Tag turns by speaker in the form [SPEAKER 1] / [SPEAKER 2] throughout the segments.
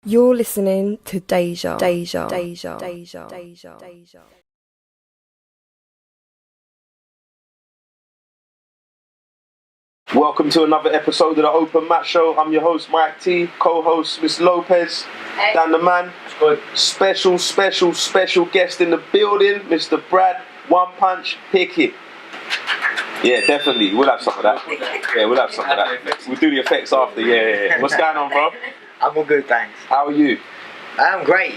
[SPEAKER 1] You're listening to Deja.
[SPEAKER 2] Welcome to another episode of the Open Mat Show. I'm your host, Mike T, co-host Miss Lopez,
[SPEAKER 3] Hey.
[SPEAKER 2] Dan the Man.
[SPEAKER 4] Good.
[SPEAKER 2] Special guest in the building, Mr. Brad One Punch Pickett. Yeah, definitely. We'll have some of that. Yeah, we'll have some of that. We'll do the effects after. Yeah. What's going on, bro?
[SPEAKER 5] I'm all good, thanks.
[SPEAKER 2] How are you?
[SPEAKER 5] I'm great,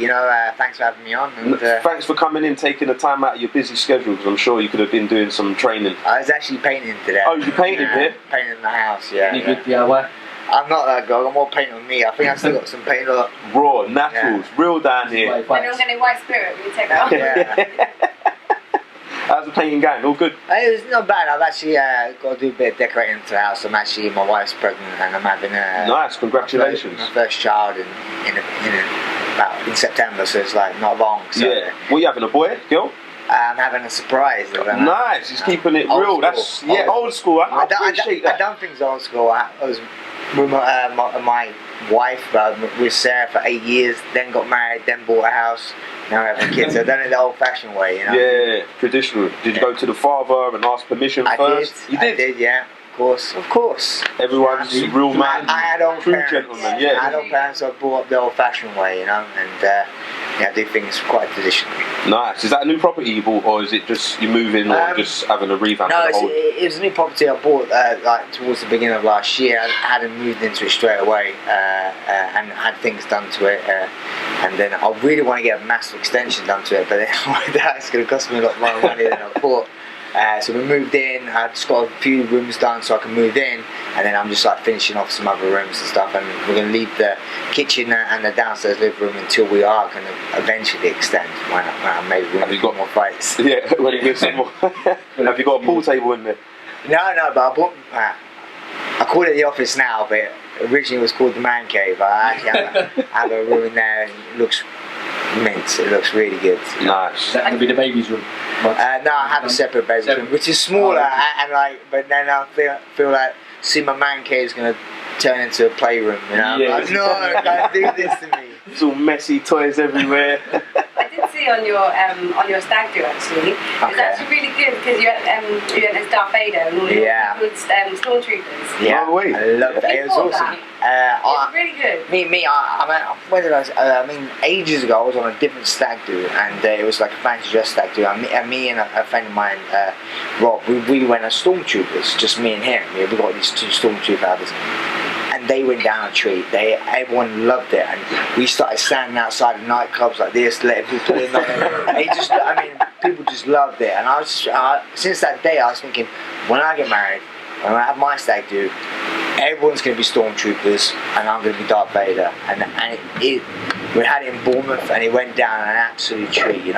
[SPEAKER 5] thanks for having me on. And,
[SPEAKER 2] Thanks for coming in, taking the time out of your busy schedule, because I'm sure you could have been doing some training.
[SPEAKER 5] I was actually painting today.
[SPEAKER 2] Oh, you painted here?
[SPEAKER 5] Painting the house, yeah.
[SPEAKER 4] Any good DIY?
[SPEAKER 5] I'm not that guy, I'm more paint on me. I think I've still got some paint on.
[SPEAKER 2] Raw, naturals, real down here.
[SPEAKER 3] And organic white spirit, will you take that off?
[SPEAKER 5] Yeah.
[SPEAKER 2] How's the painting going? All good?
[SPEAKER 5] It was not bad. I've actually got to do a bit of decorating to the house. My wife's pregnant and I'm having
[SPEAKER 2] Nice, congratulations.
[SPEAKER 5] my first child in September, so it's like not long. So
[SPEAKER 2] Yeah. What, you having, a boy, girl?
[SPEAKER 5] I'm having a surprise.
[SPEAKER 2] Nice, he's keeping it
[SPEAKER 5] Old
[SPEAKER 2] real.
[SPEAKER 5] school.
[SPEAKER 2] That's old school. I appreciate
[SPEAKER 5] I
[SPEAKER 2] that.
[SPEAKER 5] done things old school. I was with my wife, with Sarah for 8 years, then got married, then bought a house, now having kids. So I've done it the old-fashioned way,
[SPEAKER 2] Yeah, traditional. Did you go to the father and ask permission first? You did?
[SPEAKER 5] I did, yeah. Of course.
[SPEAKER 2] Everyone's a real man.
[SPEAKER 5] I had old
[SPEAKER 2] true
[SPEAKER 5] parents.
[SPEAKER 2] gentleman,
[SPEAKER 5] I
[SPEAKER 2] yeah.
[SPEAKER 5] had old parents, so I brought up the old-fashioned way, and I do things quite traditionally.
[SPEAKER 2] Nice. Is that a new property you bought, or is it just you moving, or just having a revamp?
[SPEAKER 5] No,
[SPEAKER 2] of the whole...
[SPEAKER 5] it was a new property I bought towards the beginning of last year. I hadn't moved into it straight away and had things done to it. And then I really want to get a massive extension done to it, but then that's going to cost me a lot more money than I thought. So we moved in. I just got a few rooms done so I can move in, and then I'm just finishing off some other rooms and stuff. And we're going to leave the kitchen and the downstairs living room until we are going to eventually extend. When maybe we've got more fights.
[SPEAKER 2] Yeah, when you get some more. Have you got a pool table in there?
[SPEAKER 5] No, but I bought. I call it the office now, but originally it was called the man cave. I actually have a room in there, and it looks mint. It looks really good.
[SPEAKER 2] Nice.
[SPEAKER 4] That could be the baby's room.
[SPEAKER 5] No, I have a separate bedroom, which is smaller, but then I feel like, my man cave is going to turn into a playroom,
[SPEAKER 2] Yeah.
[SPEAKER 5] Like, no, don't do this to me.
[SPEAKER 2] It's all messy, toys everywhere.
[SPEAKER 3] I did see on your stag do actually.
[SPEAKER 5] Okay.
[SPEAKER 3] It's actually really good because you went as Darth Vader and all your good stormtroopers.
[SPEAKER 5] Yeah,
[SPEAKER 2] No way.
[SPEAKER 5] I love that. It was awesome.
[SPEAKER 3] It's really good.
[SPEAKER 5] When did I mean, ages ago I was on a different stag do, and it was like a fancy dress stag do. And me and a friend of mine, Rob, we went as stormtroopers, just me and him. We got these two stormtrooper others. And they went down a treat. Everyone loved it, and we started standing outside of nightclubs like this, letting people in. People just loved it. And I was since that day, I was thinking, when I get married, when I have my stag do, everyone's going to be stormtroopers, and I'm going to be Darth Vader. And we had it in Bournemouth, and it went down an absolute treat. We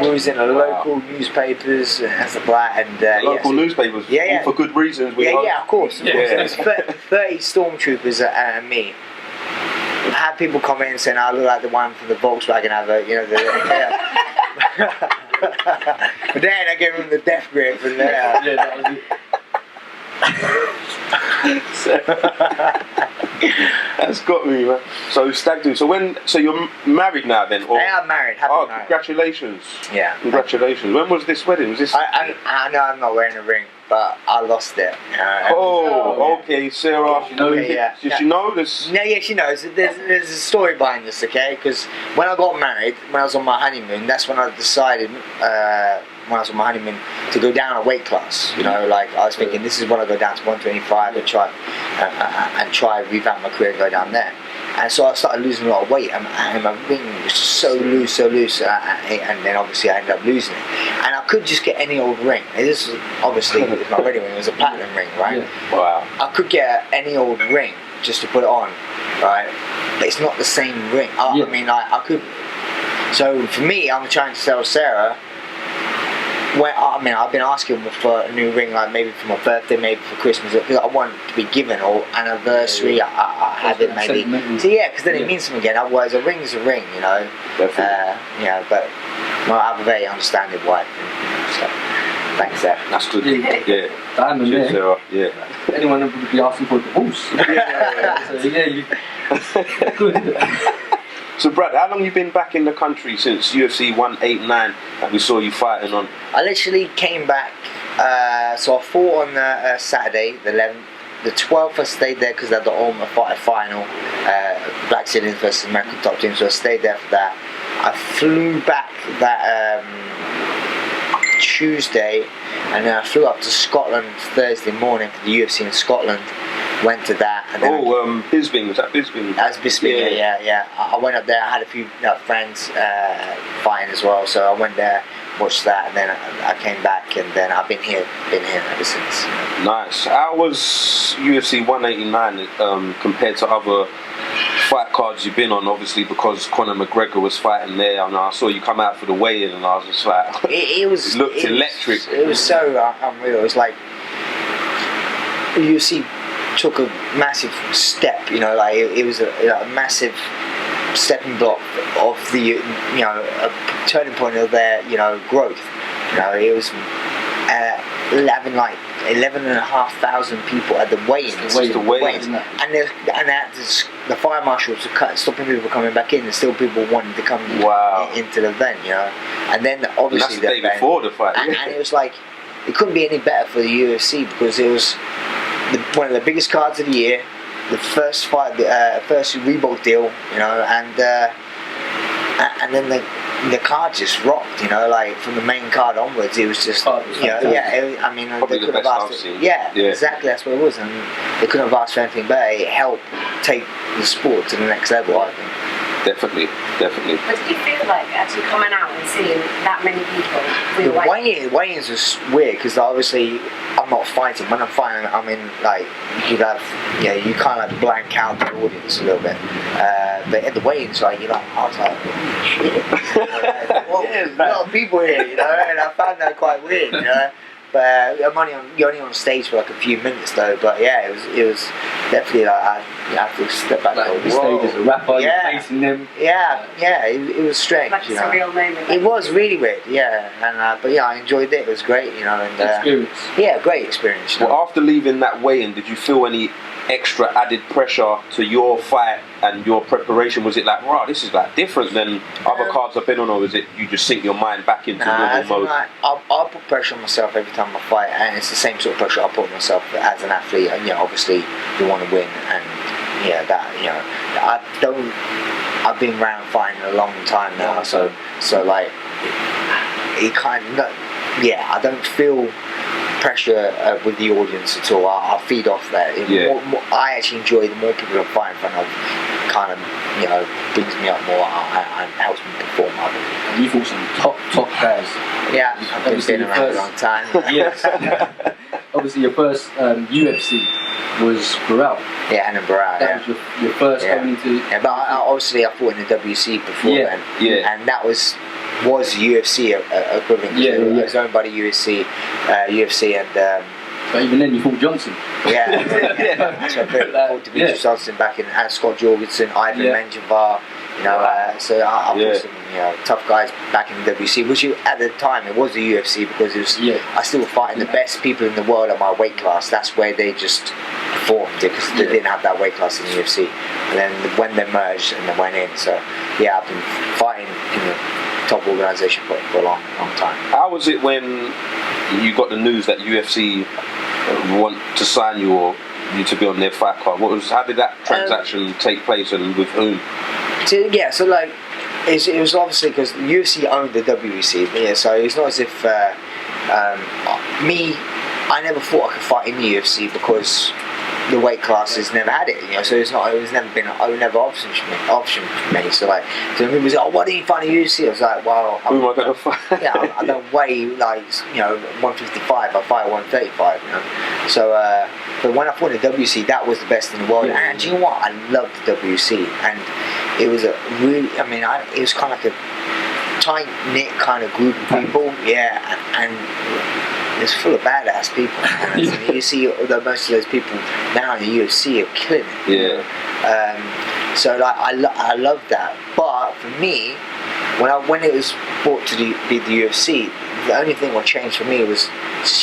[SPEAKER 5] was in the local newspapers and stuff like that, and
[SPEAKER 2] Local newspapers.
[SPEAKER 5] Yeah.
[SPEAKER 2] All for good reasons.
[SPEAKER 5] Of course.
[SPEAKER 2] Yeah.
[SPEAKER 5] There was 30 stormtroopers and me. I had people come in saying I look like the one from the Volkswagen advert, But then I gave him the death grip and
[SPEAKER 4] Yeah, that was it.
[SPEAKER 2] That's got me, man. So stag do. So you're married now then? Or?
[SPEAKER 5] I am married. Happy married.
[SPEAKER 2] Congratulations.
[SPEAKER 5] Yeah.
[SPEAKER 2] Congratulations. When was this wedding? Was this?
[SPEAKER 5] I know I'm not wearing a ring, but I lost it.
[SPEAKER 2] Okay, Sarah. Did she know this?
[SPEAKER 5] No, yeah, she knows. There's a story behind this, okay? Because when I got married, when I was on my honeymoon, that's when I decided, when I was on my honeymoon, to go down a weight class. I was thinking, this is when I go down to 125 and try revamp my career and go down there. And so I started losing a lot of weight, and my ring was just so loose, and then obviously I ended up losing it. And I could just get any old ring. This was obviously my wedding ring. It was a platinum ring, right?
[SPEAKER 2] Yeah. Wow.
[SPEAKER 5] I could get any old ring just to put it on, right? But it's not the same ring. I could. So for me, I'm trying to tell Sarah. I've been asking for a new ring, like maybe for my birthday, maybe for Christmas, because I want it to be given, or anniversary. I have it maybe. So because then it means something again. Otherwise, a ring is a ring,
[SPEAKER 2] Definitely.
[SPEAKER 5] But I have a very understanding wife. So thanks, Sarah.
[SPEAKER 2] That's good. Yeah.
[SPEAKER 4] Diamond,
[SPEAKER 2] Cheers, Sarah. Yeah.
[SPEAKER 4] Anyone would be asking for a divorce.
[SPEAKER 2] Yeah.
[SPEAKER 4] So, Good.
[SPEAKER 2] So, Brad, how long you been back in the country since UFC 189 that we saw you fighting on?
[SPEAKER 5] I literally came back. So I fought on Saturday, the 11th. The 12th I stayed there because I had the Ultimate Fighter final, Black Citizens versus American Top Team. So I stayed there for that. I flew back that Tuesday, and then I flew up to Scotland Thursday morning for the UFC in Scotland. Went to that. And then
[SPEAKER 2] Bisbing, was that Bisbing?
[SPEAKER 5] That's Bisping, yeah. I went up there. I had a few friends fighting as well, so I went there, watched that, and then I came back, and then I've been here ever since.
[SPEAKER 2] Nice. How was UFC 189 compared to other fight cards you've been on? Obviously, because Conor McGregor was fighting there, and I saw you come out for the weigh-in, and I was just like, it looked electric.
[SPEAKER 5] It was so unreal. It was like UFC took a massive step, like it was a massive stepping block of the, a turning point of their, growth. It was having like 11,500 people at the weigh-ins. And the fire marshals were stopping people from coming back in, and still people wanted to come into the event, And then obviously
[SPEAKER 2] and that's the day before the fight.
[SPEAKER 5] And it was like, it couldn't be any better for the UFC because it was one of the biggest cards of the year, the first fight, first Reebok deal, and then the card just rocked, like from the main card onwards, it was just,
[SPEAKER 2] probably
[SPEAKER 5] they could have asked, exactly, that's what it was, and they couldn't have asked for anything better. It helped take the sport to the next level, I think.
[SPEAKER 2] Definitely.
[SPEAKER 3] But did you feel like actually coming out and seeing that many people?
[SPEAKER 5] The weigh-ins was weird because obviously I'm not fighting. When I'm fighting, I mean, like you have, you kind of like blank out the audience a little bit. But at the weigh-ins, I was like, shit, a lot of people here, and I found that quite weird, But you're only on stage for like a few minutes though. But yeah, it was definitely like you have to step back.
[SPEAKER 4] Like the stage as a rapper, you're facing them.
[SPEAKER 5] Yeah, it was strange.
[SPEAKER 3] Like a surreal moment.
[SPEAKER 5] It was really weird, and but I enjoyed it. It was great, and
[SPEAKER 4] experience.
[SPEAKER 5] Yeah, great experience.
[SPEAKER 2] Well, after leaving that weigh-in, did you feel any extra added pressure to your fight and your preparation? Was it like, wow, this is like different than other cards I've been on, or is it you just sink your mind back into normal mode?
[SPEAKER 5] I'll put pressure on myself every time I fight, and it's the same sort of pressure I put on myself as an athlete. And obviously you want to win, and I've been around fighting a long time now, so like it kind of I don't feel pressure with the audience at all. I'll feed off that. I actually enjoy the more people I fight in front of, kind of brings me up more and helps me perform.
[SPEAKER 4] You fought some top guys.
[SPEAKER 5] Yeah, I've been around a long time.
[SPEAKER 4] Yes. Obviously your first UFC was Burrell.
[SPEAKER 5] Yeah, Hannah Burrell.
[SPEAKER 4] That was your first going into.
[SPEAKER 5] Yeah, but obviously I fought in the WC before then.
[SPEAKER 2] Yeah.
[SPEAKER 5] And that was UFC equivalent. It was owned by the UFC and.
[SPEAKER 4] But even then, you fought Johnson.
[SPEAKER 5] Yeah. So I fought Demetrius Johnson back in, and Scott Jorgensen, Ivan Menjivar. So I fought some tough guys back in the WC, which at the time it was the UFC because it was. I still was fighting the best people in the world at my weight class. That's where they just performed because they didn't have that weight class in the UFC. And then when they merged and they went in, so I've been fighting in the top organisation for a long time.
[SPEAKER 2] How was it when you got the news that UFC want to sign you or you to be on their fight card? How did that transaction take place and with whom?
[SPEAKER 5] So like it was obviously because the UFC owned the WEC, so it's not as if I never thought I could fight in the UFC because the weight classes never had it, so it was never been an option for me. So like, so people was like, oh, why didn't you fight in the UFC? I was like, well,
[SPEAKER 2] who am I going to fight?
[SPEAKER 5] I don't weigh like 155. I fight 135. So but when I fought in the WC, that was the best in the world. And do you know what? I loved the WC, and it was a really, it was kind of like a tight knit kind of group of people, and it's full of badass people. And you see most of those people now in the UFC are killing it. So like I love that. But for me, when it was brought to be the UFC, the only thing that changed for me was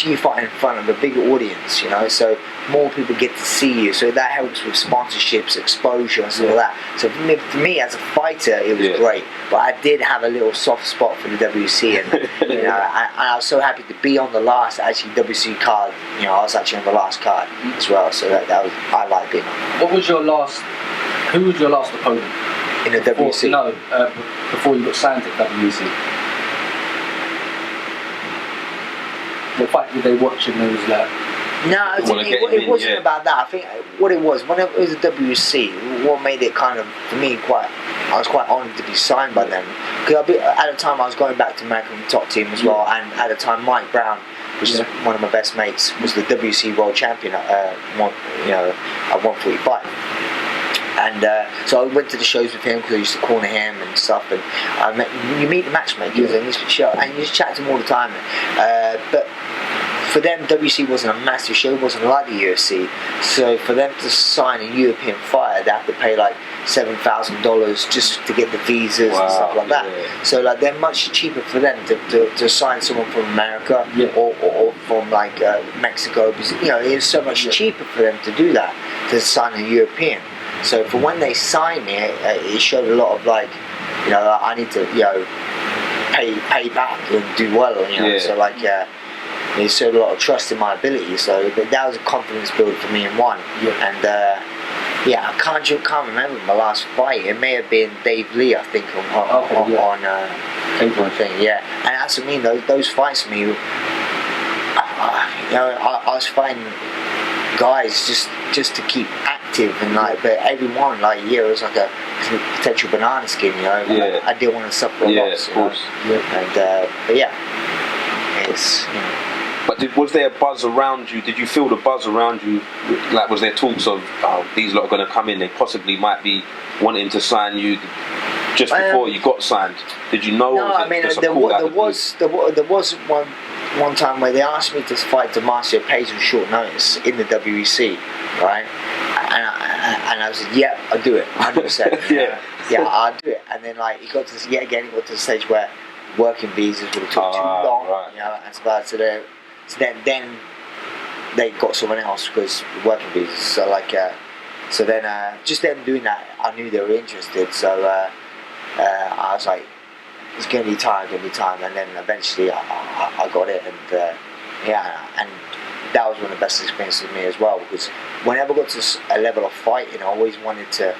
[SPEAKER 5] you fight in front of a bigger audience, you know, so more people get to see you, so that helps with sponsorships, exposure and stuff like that. So for me as a fighter it was great, but I did have a little soft spot for the WC, and you know, I was so happy to be on the last actually WC card. You know, I was actually on the last card as well, so that was, I like being on.
[SPEAKER 4] What was your last? Who was your last opponent
[SPEAKER 5] In the WC?
[SPEAKER 4] No, before you got signed to WC. What fight did they watch and they was like?
[SPEAKER 5] No, it wasn't about that. I think what it was, when it was a WC, what made it kind of, for me, I was quite honoured to be signed by them. Because at the time I was going back to American top team as well, and at the time Mike Brown, which is one of my best mates, was the WC world champion at 145. And so I went to the shows with him because I used to corner him and stuff. And you meet the matchmakers and you just chat to them all the time. But for them, WC wasn't a massive show. It wasn't like the UFC. So for them to sign a European fighter, they have to pay like $7,000 just to get the visas and stuff like that. Yeah. So like they're much cheaper for them to sign someone from America or from like Mexico. Because, you know, it's so much cheaper for them to do that, to sign a European. So for when they signed me, it showed a lot of like, you know, I need to, you know, pay back and do well, you know. So like, it showed a lot of trust in my ability. So that was a confidence build for me in one. And I can't remember my last fight. It may have been Dave Lee, I think, on thing. Yeah, and that's what I mean. Those fights for me, you know, I was fighting guys just to keep active, and like, but everyone like it was like a potential banana skin, you know. I didn't want to suffer a loss, you know. And but it's, you know.
[SPEAKER 2] But was there a buzz around you? Did you feel the buzz around you? Like, was there talks of, oh, these lot are going to come in, they possibly might be wanting to sign you just before you got signed? Did you know?
[SPEAKER 5] No, I mean, there was one time where they asked me to fight Demarcio Page on short notice in the WEC, right? And I was like, yeah, I'll do it, 100%. I'll do it. And then like he got to the stage where working visas would have took too long, you know, and so then they got someone else because working visas. So like, so then just them doing that, I knew they were interested. So I was like, it's gonna be time, and then eventually I got it, and and that was one of the best experiences for me as well, because whenever I got to a level of fighting, I always wanted to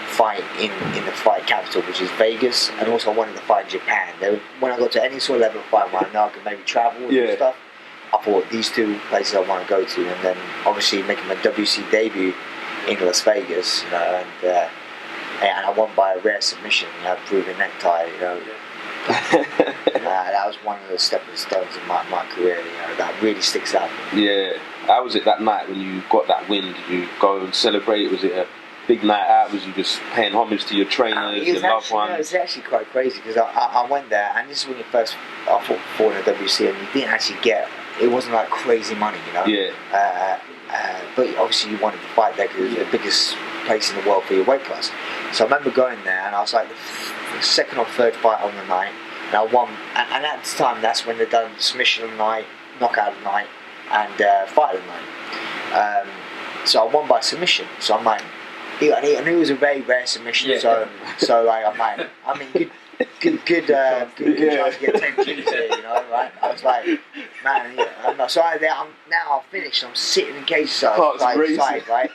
[SPEAKER 5] fight in the fight capital, which is Vegas, and also I wanted to fight in Japan. When I got to any sort of level of fight where I know I could maybe travel and do stuff, I thought these two places I want to go to, and then obviously making my WC debut in Las Vegas, you know, and I won by a rare submission, you know, proving necktie, you know. That was one of the stepping stones in my career, you know, that really sticks out.
[SPEAKER 2] Yeah. How was it that night when you got that win? Did you go and celebrate? Was it a big night out? Was you just paying homage to your trainers, your loved ones?
[SPEAKER 5] No, it was actually quite crazy, because I went there, and this is when you first fought in the WC, and you didn't actually get, it wasn't like crazy money, you know. Yeah. But obviously you wanted to fight there because it was the biggest place in the world for your weight class. So I remember going there, and I was like the second or third fight on the night, and I won. And at the time, that's when they'd done submission of the night, knockout of the night, and fight of the night. So I won by submission. So I'm like, I knew it was a very rare submission. Yeah. So like I'm like, I mean, good chance to get 10 G's here, you know, right? I was like, man, yeah. So now I'm finished. I'm sitting in cage side, right?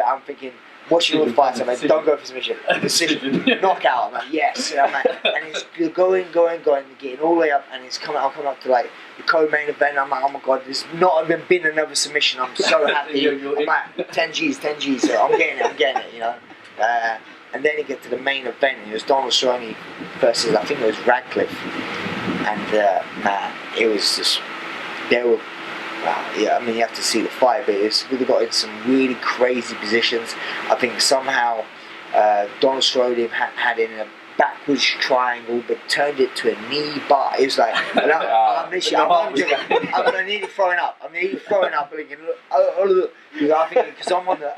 [SPEAKER 5] I'm thinking, watching all the fights. I'm like, don't go for submission. Decision, knockout. I'm like, yes. And I'm like, and it's going, getting all the way up, and I'm coming up to like the co-main event. I'm like, oh my god, there's not even been another submission. I'm so happy. I'm like, 10 G's. So I'm getting it, you know. And then you get to the main event, and it was Donald Cerrone versus, I think it was Radcliffe, and it was just, they were, I mean, you have to see the fight, but it's really got in some really crazy positions. I think somehow Donald Cerrone had in a backwards triangle, but turned it to a knee bar. It was like, I'm nearly throwing up. Thinking, because I was on one of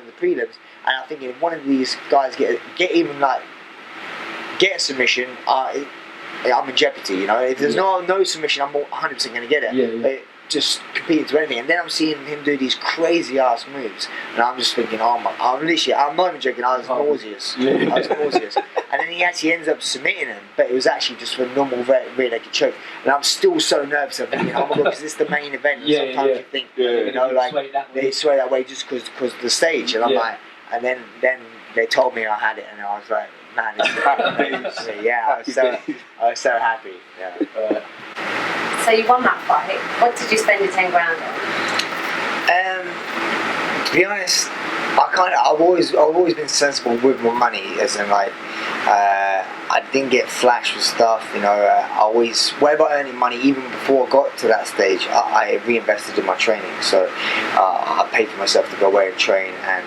[SPEAKER 5] the prelims, and I'm thinking if one of these guys get a submission, I'm in jeopardy. You know, if there's no submission, I'm 100% going to get it. But just competing to anything, and then I'm seeing him do these crazy ass moves, and I'm just thinking, I'm not even joking. I was nauseous. I was nauseous, and then he actually ends up submitting him, but it was actually just for a normal rear naked choke, and I'm still so nervous. I'm thinking, oh my god, because it's the main event. And sometimes you think, you know, like they sway that way just because of the stage, and I'm like, and then they told me I had it, and I was like, man, it's I was so happy. Yeah.
[SPEAKER 3] So you won that fight. What did you spend your 10 grand on?
[SPEAKER 5] To be honest, I've always been sensible with my money, as in like I didn't get flashed with stuff. You know, I always, wherever earning money, even before I got to that stage, I reinvested in my training. So I paid for myself to go away and train, and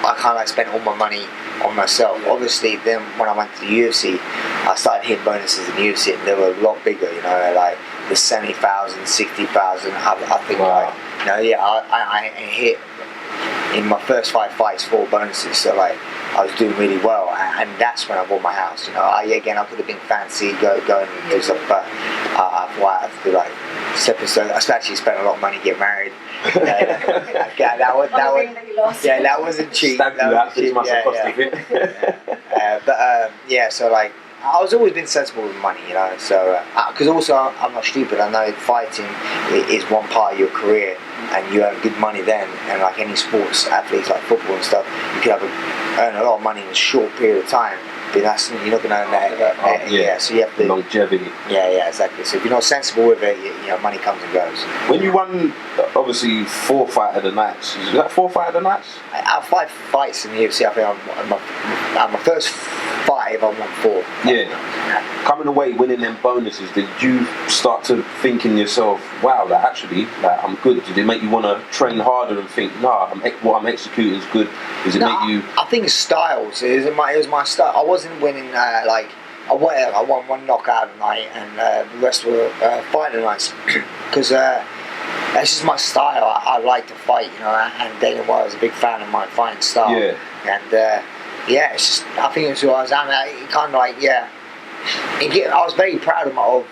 [SPEAKER 5] I kind of like spent all my money on myself. Obviously, then when I went to the UFC, I started hitting bonuses in the UFC, and they were a lot bigger. You know, like the 70,000, 60,000. I think, like, you know, I hit in my first 5 fights 4 bonuses. So like, I was doing really well, and that's when I bought my house. You know, I could have been fancy, go and do stuff, but I thought I had to do like stepping stones. I actually spent a lot of money to get married. That wasn't cheap. So like, I was always been sensible with money, you know. So because also I'm not stupid. I know fighting is one part of your career, and you earn good money then. And like any sports athletes, like football and stuff, you can earn a lot of money in a short period of time. But you're not going to earn that. So you have to
[SPEAKER 2] longevity.
[SPEAKER 5] Yeah, exactly. So if you're not sensible with it, you know, money comes and goes.
[SPEAKER 2] When you won, obviously 4 fight of the nights. Is that 4 fight of the nights?
[SPEAKER 5] I have 5 fights in the UFC. I think my first 5, I won 4.
[SPEAKER 2] Yeah. Coming away winning them bonuses, did you start to think in yourself, wow, like actually, like I'm good? Did it make you want to train harder and think, what I'm executing is good? Does it make you?
[SPEAKER 5] I think styles. It was my style. I wasn't winning like. I won 1 knockout a night, and the rest were fighting nights because that's just my style. I like to fight, you know. And Dana White was a big fan of my fighting style. Yeah. And it's just, I think it's who I was. Kind of like I was very proud of my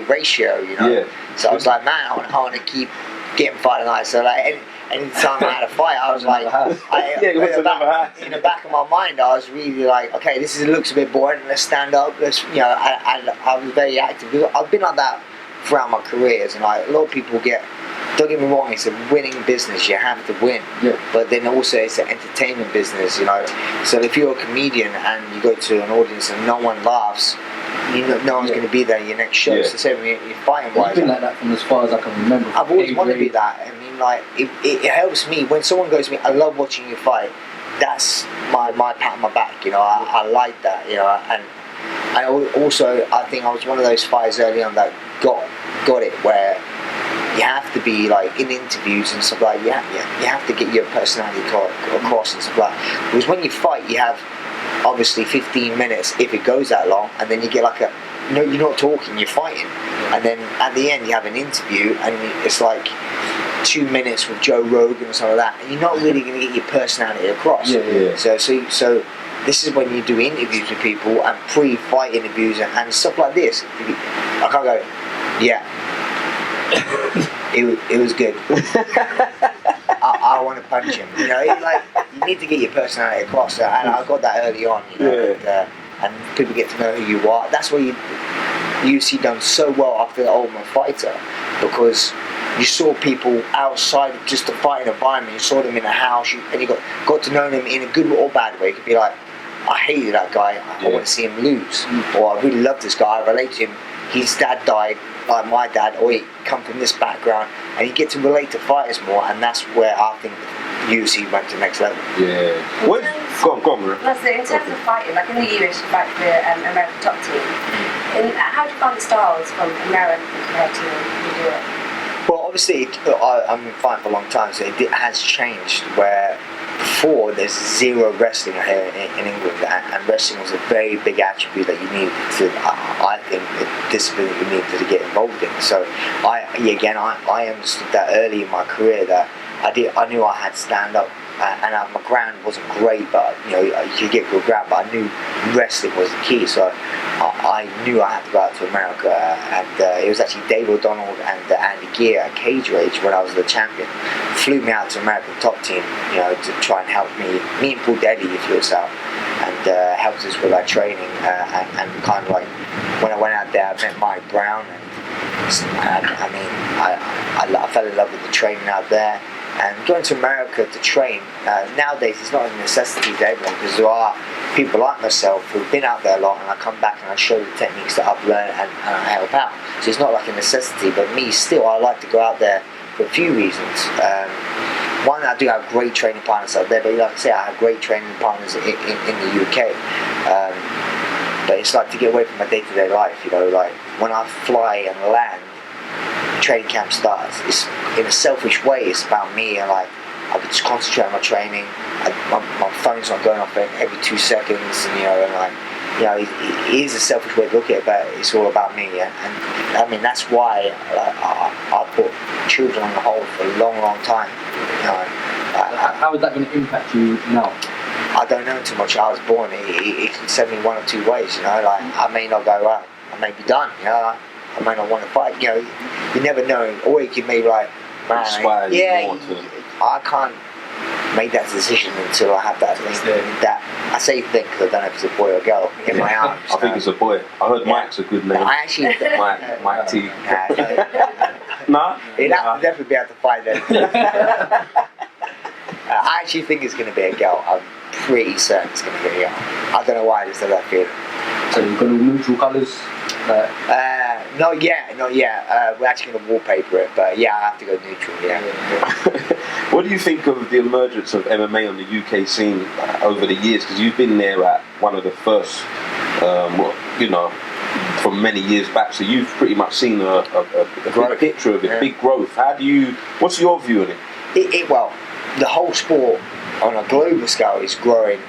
[SPEAKER 5] ratio, you know. Yeah. So I was like, man, I want to keep getting fighting nights. So like, anytime I had a fight, I was like, in the back of my mind, I was really like, okay, looks a bit boring. Let's stand up. Let's, you know. I was very active because I've been like that throughout my careers, and like a lot of people get. Don't get me wrong, it's a winning business, you have to win. Yeah. But then also it's an entertainment business, you know. So if you're a comedian and you go to an audience and no one laughs, you know, no one's going to be there in your next show. Yeah. It's the same when you're fighting wise.
[SPEAKER 4] It's been like that from as far as I can remember.
[SPEAKER 5] I've always wanted to be that. I mean, like, it helps me. When someone goes to me, I love watching you fight, that's my pat on my back, you know. I like that, you know. And I think I was one of those fighters early on that got it, where you have to be like in interviews and stuff like that. You have to get your personality across and stuff like that. Because when you fight, you have obviously 15 minutes if it goes that long, and then you get like you're not talking, you're fighting, and then at the end you have an interview, and it's like 2 minutes with Joe Rogan and stuff like that, and you're not really going to get your personality across. So this is when you do interviews with people and pre-fight interviews and stuff like this. I can't go, it was good. I want to punch him. You know, you need to get your personality across, and I got that early on. You know, and people get to know who you are. That's why you see done so well after the Ultimate Fighter, because you saw people outside of just the fighting environment. You saw them in a house, and you got to know them in a good or bad way. You could be like, I hated that guy. I want to see him lose, or I really love this guy. I relate to him. His dad died like my dad, or he come from this background, and you get to relate to fighters more, and that's where I think UFC went to the next level.
[SPEAKER 2] Yeah. Go on, Maria.
[SPEAKER 3] In terms of fighting, like in the US, you fight for the American top team. How do you find the styles from America compared to Europe?
[SPEAKER 5] Well, obviously, I've been fighting for a long time, so it has changed. Where before there's zero wrestling here in England, and wrestling was a very big attribute that you needed to. I think a discipline that you needed to get involved in. So I understood that early in my career that I knew I had stand up and my ground wasn't great, but you know, you could get good ground, but I knew wrestling was the key, so I knew I had to go out to America, and it was actually Dave O'Donnell and Andy Gear at Cage Rage when I was the champion, flew me out to American top team, you know, to try and help me and Paul Daly, he flew us out, and helped us with our training, and kind of like, when I went out there, I met Mike Brown, and I mean, I fell in love with the training out there. And going to America to train, nowadays it's not a necessity to everyone, because there are people like myself who've been out there a lot, and I come back and I show the techniques that I've learned, and I help out. So it's not like a necessity, but me still, I like to go out there for a few reasons. One, I do have great training partners out there, but like I say, I have great training partners in the UK. But it's like to get away from my day-to-day life, you know, like when I fly and land, training camp starts. It's in a selfish way. It's about me, and like I can just concentrate on my training. My phone's not going off every 2 seconds, and you know, and like, you know, it is a selfish way to look at it, but it's all about me. Yeah? And I mean, that's why I put children on the hold for a long, long time. You know,
[SPEAKER 4] how is that going to impact you now?
[SPEAKER 5] I don't know too much. I was born. It can send me one of two ways. You know, like I may not go out. I may be done. You know. I might not want to fight, you know, you never know, or you can maybe like, man, I can't make that decision until I have that thing, that, I say thing because I don't know if it's a boy or girl, in my arms.
[SPEAKER 2] I think it's a boy. I heard Mike's a good name.
[SPEAKER 5] I actually
[SPEAKER 2] Mike T.
[SPEAKER 5] Nah? He'd have to definitely be able to fight then. I actually think it's going to be a girl. I'm pretty certain it's going to be a girl. I don't know why, I just have that feeling.
[SPEAKER 4] So you're going to neutral colours?
[SPEAKER 5] Not yet. We're actually going to wallpaper it, but yeah, I have to go neutral, yeah.
[SPEAKER 2] What do you think of the emergence of MMA on the UK scene over the years? Because you've been there at one of the first, you know, from many years back, so you've pretty much seen a big picture of it, big growth. What's your view on it?
[SPEAKER 5] Well, the whole sport on a global scale is growing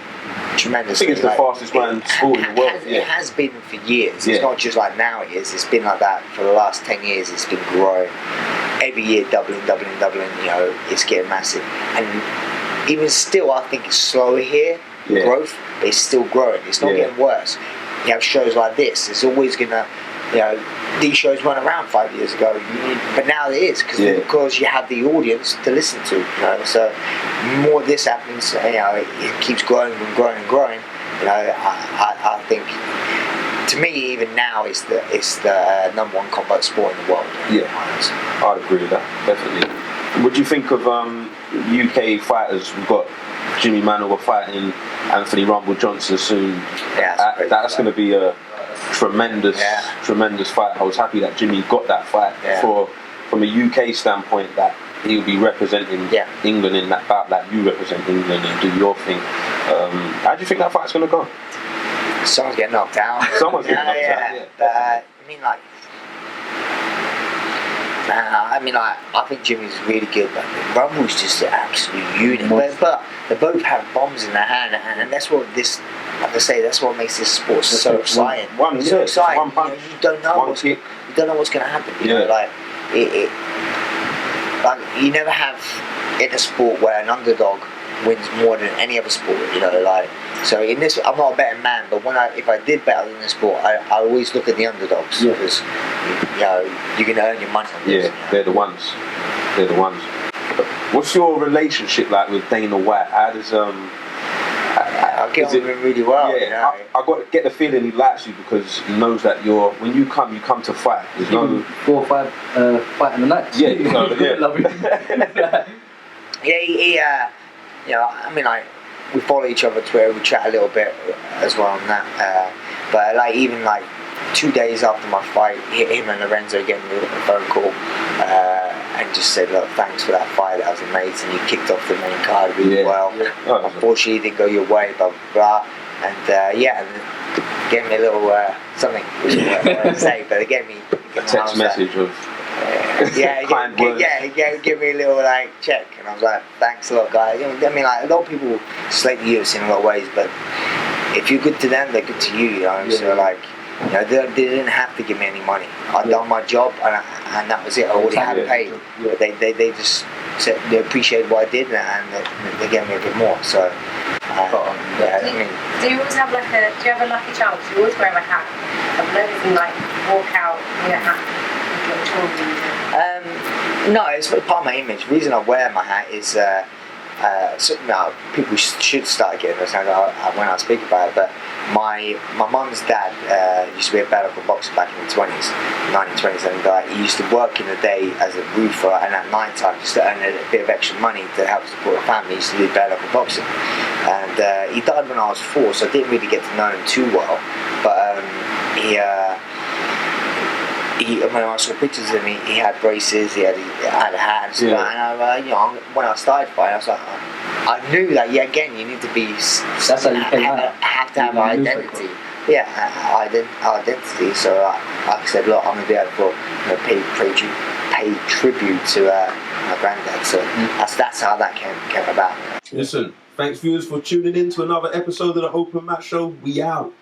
[SPEAKER 5] tremendously.
[SPEAKER 2] I think it's the fastest growing sport in the world.
[SPEAKER 5] It has been for years. It's not just like now it is. It's been like that for the last 10 years. It's been growing. Every year doubling. You know, it's getting massive. And even still, I think it's slower here, growth, but it's still growing. It's not getting worse. You have shows like this. It's always going to, you know, these shows weren't around 5 years ago, but now it is, because you have the audience to listen to, you know. So more of this happens, you know, it keeps growing and growing and growing. You know, I think, to me, even now, it's the #1 combat sport in the world.
[SPEAKER 2] Yeah, I'd agree with that, definitely. What do you think of UK fighters? We've got Jimmy Manuwa fighting Anthony Rumble Johnson soon.
[SPEAKER 5] Yeah,
[SPEAKER 2] that's going to be a tremendous fight. I was happy that Jimmy got that fight from a UK standpoint, that he'll be representing England in that bout, that you represent England and do your thing. How do you think that fight's going to go?
[SPEAKER 5] Someone's getting knocked out.
[SPEAKER 2] Someone's getting knocked out.
[SPEAKER 5] I think Jimmy's really good, but Rumble's just an absolute unit. But they both have bombs in their hand, and that's what this, like I say, that's what makes this sport so exciting. One punch. You don't know what's going to happen. You know, like like you never have in a sport where an underdog wins more than any other sport. You know, like. So in this, I'm not a betting man, but if I did bet in this sport, I always look at the underdogs, because you know you're gonna earn your money on this.
[SPEAKER 2] Yeah, they're the ones. What's your relationship like with Dana White? How does
[SPEAKER 5] I get on with him really well.
[SPEAKER 2] Yeah,
[SPEAKER 5] you know?
[SPEAKER 2] I got to get the feeling he likes you, because he knows that when you come to fight. There's no
[SPEAKER 4] 4 or 5 fighting the night.
[SPEAKER 2] Yeah, you know,
[SPEAKER 4] Love it.
[SPEAKER 5] Yeah, you know, I mean, like, we follow each other on Twitter, we chat a little bit as well on that. But like, even like 2 days after my fight, him and Lorenzo gave me a phone call and just said, look, thanks for that fight, that was amazing, you kicked off the main card really well. Unfortunately, it didn't go your way, blah blah blah. And gave me a little something, which I won't say, but they gave me
[SPEAKER 2] a text message of kind words.
[SPEAKER 5] He gave me a little like check, and I was like, thanks a lot, guys. You know, I mean, like, a lot of people slate the UFC in a lot of ways, but if you're good to them, they're good to you. You know, so like, you know, they didn't have to give me any money. I'd done my job, and that was it. I already had paid. They just they appreciated what I did, and they gave me a bit more. So, yeah, I mean.
[SPEAKER 3] Do you always have do you have a lucky charm? Do you always wear a hat? I've noticed you walk out in a hat with little children.
[SPEAKER 5] No, it's part of my image. The reason I wear my hat is people should start getting this when I speak about it, but my mum's dad used to be a bare knuckle boxer back in the 1920s, and he used to work in the day as a roofer, and at night time just to earn a bit of extra money to help support the family. He used to do bare knuckle boxing, and he died when I was 4, so I didn't really get to know him too well, but when I saw pictures of him, he had braces, he had a hat and stuff, and when I started fighting, I was like, I knew that, again, you need to be,
[SPEAKER 4] that's how you
[SPEAKER 5] have to have an identity. Identity, so I said, look, I'm going to be able to pay tribute to my granddad, so that's how that came about.
[SPEAKER 2] Listen, thanks viewers for tuning in to another episode of the Open Mat Show. We out.